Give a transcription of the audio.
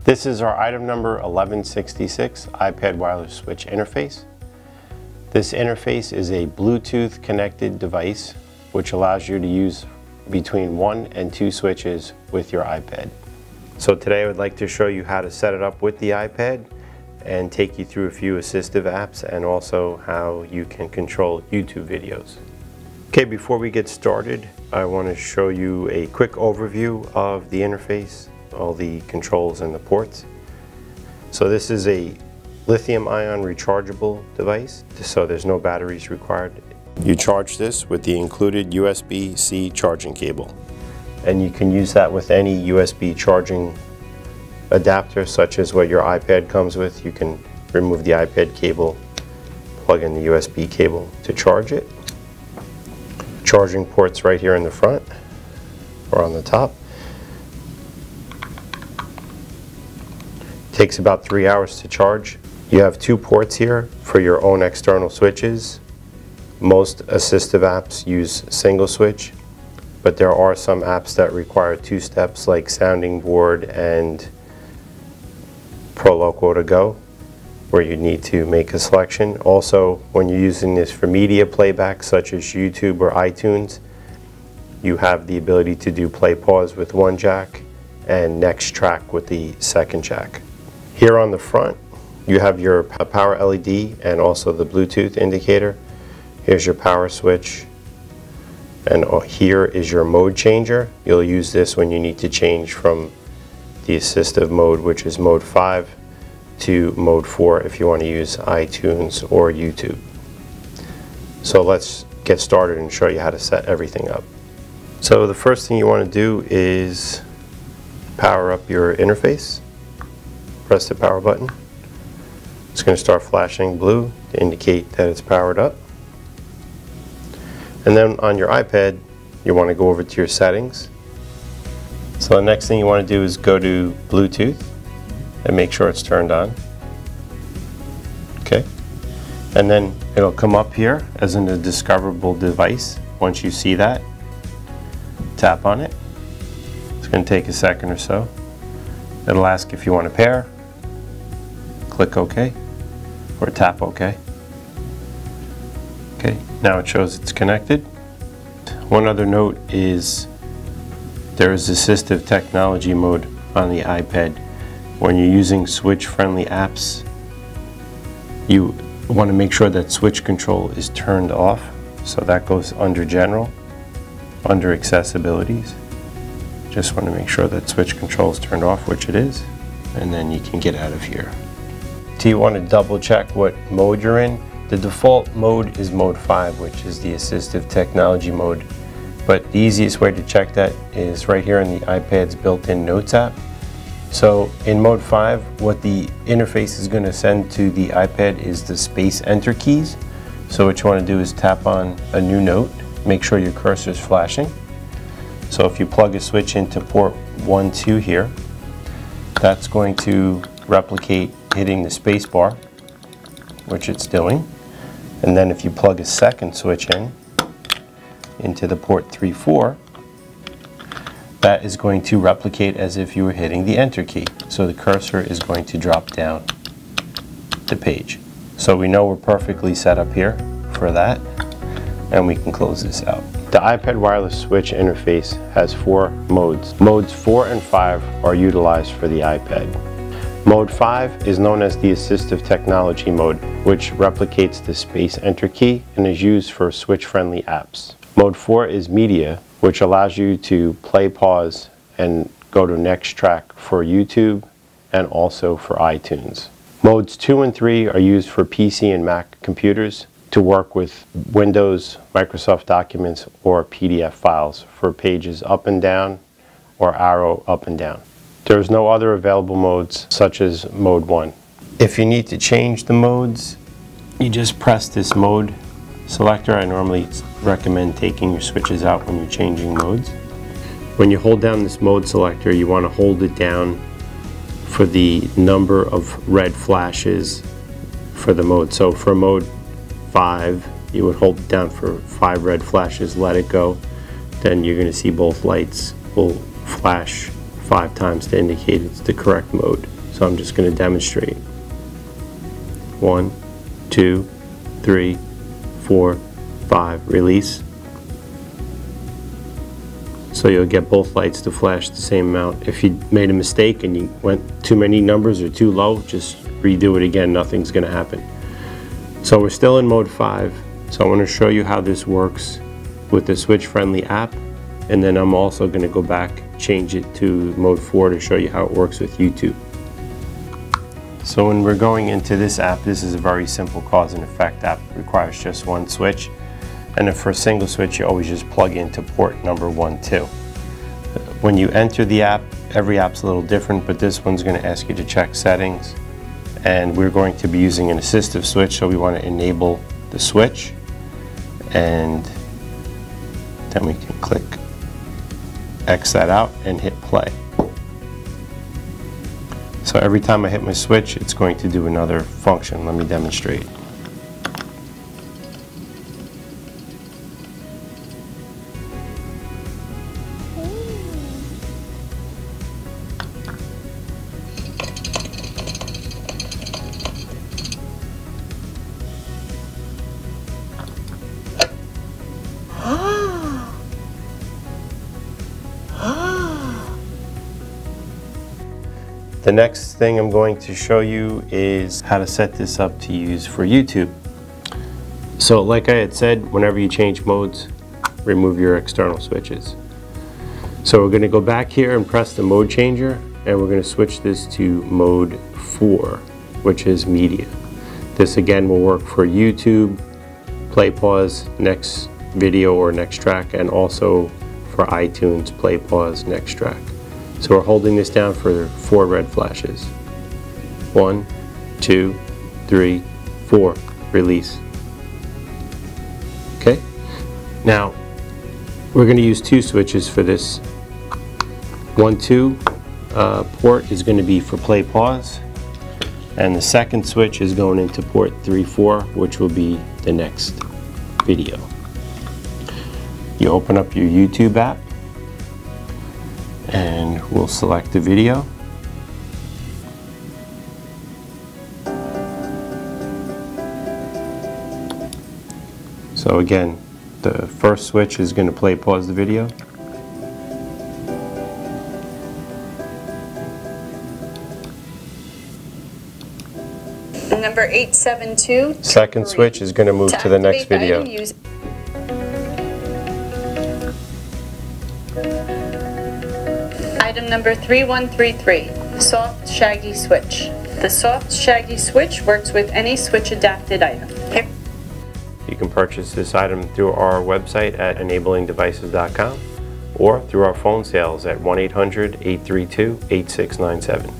This is our item number 1166 iPad wireless switch interface. This interface is a Bluetooth connected device which allows you to use between 1 and 2 switches with your iPad. So today I would like to show you how to set it up with the iPad and take you through a few assistive apps and also how you can control YouTube videos. Okay, before we get started, I want to show you a quick overview of the interface, all the controls and the ports. So this is a lithium-ion rechargeable device, so there's no batteries required. You charge this with the included USB-C charging cable, and you can use that with any USB charging adapter such as what your iPad comes with. You can remove the iPad cable, plug in the USB cable to charge it. Charging ports right here in the front or on the top. Takes about 3 hours to charge. You have 2 ports here for your own external switches. Most assistive apps use single switch, but there are some apps that require 2 steps like Sounding Board and ProLoco to Go, where you need to make a selection. Also, when you're using this for media playback such as YouTube or iTunes, you have the ability to do play pause with one jack and next track with the second jack. Here on the front, you have your power LED and also the Bluetooth indicator. Here's your power switch, and here is your mode changer. You'll use this when you need to change from the assistive mode, which is mode 5, to mode 4 if you want to use iTunes or YouTube. So let's get started and show you how to set everything up. So the first thing you want to do is power up your interface. Press the power button. It's going to start flashing blue to indicate that it's powered up. And then on your iPad, you want to go over to your settings. So the next thing you want to do is go to Bluetooth and make sure it's turned on. Okay. And then it'll come up here as a discoverable device. Once you see that, tap on it. It's going to take a second or so. It'll ask if you want to pair. Click OK or tap OK. Okay, now it shows it's connected. One other note is there is assistive technology mode on the iPad. When you're using switch-friendly apps, you want to make sure that switch control is turned off. So that goes under General, under Accessibilities. Just want to make sure that switch control is turned off, which it is, and then you can get out of here. Do you want to double check what mode you're in? The default mode is mode 5, which is the assistive technology mode. But the easiest way to check that is right here in the iPad's built-in Notes app. So in mode 5, what the interface is going to send to the iPad is the space enter keys. So what you want to do is tap on a new note, make sure your cursor is flashing. So if you plug a switch into port 1, 2 here, that's going to replicate hitting the space bar, which it's doing. And then if you plug a second switch into the port 3, 4, that is going to replicate as if you were hitting the enter key. So the cursor is going to drop down the page. So we know we're perfectly set up here for that, and we can close this out. The iPad wireless switch interface has 4 modes. Modes 4 and 5 are utilized for the iPad. Mode 5 is known as the assistive technology mode, which replicates the space enter key and is used for switch-friendly apps. Mode 4 is media, which allows you to play pause and go to next track for YouTube and also for iTunes. Modes 2 and 3 are used for PC and Mac computers to work with Windows, Microsoft Documents, or PDF files for pages up and down or arrow up and down. There's no other available modes such as mode 1. If you need to change the modes, you just press this mode selector. I normally recommend taking your switches out when you're changing modes. When you hold down this mode selector, you want to hold it down for the number of red flashes for the mode. So for mode 5, you would hold it down for 5 red flashes, let it go. Then you're going to see both lights will flash 5 times to indicate it's the correct mode. So I'm just going to demonstrate. 1, 2, 3, 4, 5, release. So you'll get both lights to flash the same amount. If you made a mistake and you went too many numbers or too low, just redo it again, nothing's going to happen. So we're still in mode 5, so I want to show you how this works with the switch friendly app, and then I'm also going to go back, change it to mode 4 to show you how it works with YouTube. So when we're going into this app, this is a very simple cause and effect app. It requires just one switch. And then for a single switch, you always just plug into port number 1, 2. When you enter the app, every app's a little different, but this one's going to ask you to check settings. And we're going to be using an assistive switch, so we want to enable the switch. And then we can click X that out and hit play. So every time I hit my switch, it's going to do another function. Let me demonstrate. The next thing I'm going to show you is how to set this up to use for YouTube. So like I had said, whenever you change modes, remove your external switches. So we're going to go back here and press the mode changer, and we're going to switch this to mode 4, which is media. This again will work for YouTube, play pause, next video or next track, and also for iTunes, play pause, next track. So we're holding this down for 4 red flashes. 1, 2, 3, 4, release. Okay, now we're going to use 2 switches for this. 1, 2 port is going to be for play pause, and the second switch is going into port 3, 4, which will be the next video. You open up your YouTube app, and we'll select the video. So again, the first switch is going to play pause the video. Number 872. Second switch is going to move to the next video. Item number 3133, soft shaggy switch. The soft shaggy switch works with any switch adapted item. You can purchase this item through our website at enablingdevices.com or through our phone sales at 1-800-832-8697.